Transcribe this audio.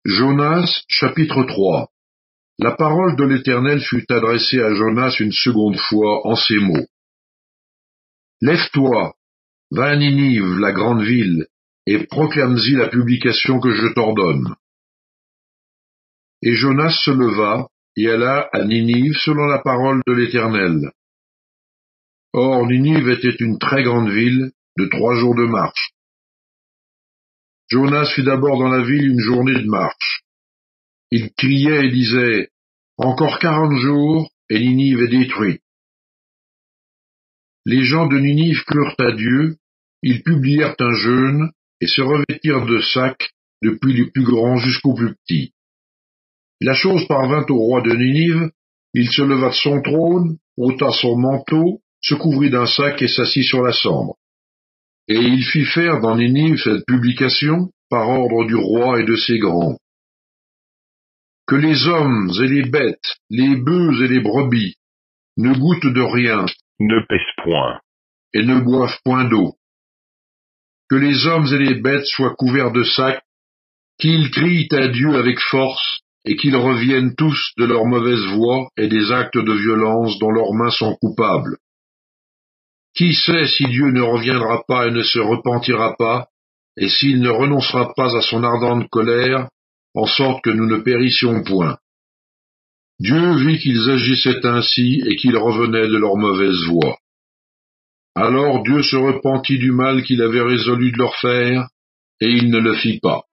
Jonas, chapitre 3. La parole de l'Éternel fut adressée à Jonas une seconde fois en ces mots. Lève-toi, va à Ninive, la grande ville, et proclame-y la publication que je t'ordonne. Et Jonas se leva et alla à Ninive selon la parole de l'Éternel. Or Ninive était une très grande ville de 3 jours de marche. Jonas fut d'abord dans la ville une journée de marche. Il criait et disait, « Encore 40 jours, et Ninive est détruite. » Les gens de Ninive crurent à Dieu, ils publièrent un jeûne, et se revêtirent de sacs, depuis les plus grands jusqu'aux plus petits. La chose parvint au roi de Ninive, il se leva de son trône, ôta son manteau, se couvrit d'un sac et s'assit sur la cendre. Et il fit faire dans Ninive cette publication, par ordre du roi et de ses grands. Que les hommes et les bêtes, les bœufs et les brebis, ne goûtent de rien, ne pèsent point, et ne boivent point d'eau. Que les hommes et les bêtes soient couverts de sacs, qu'ils crient à Dieu avec force, et qu'ils reviennent tous de leur mauvaise voie et des actes de violence dont leurs mains sont coupables. Qui sait si Dieu ne reviendra pas et ne se repentira pas, et s'il ne renoncera pas à son ardente colère, en sorte que nous ne périssions point. Dieu vit qu'ils agissaient ainsi et qu'ils revenaient de leur mauvaise voie. Alors Dieu se repentit du mal qu'il avait résolu de leur faire, et il ne le fit pas.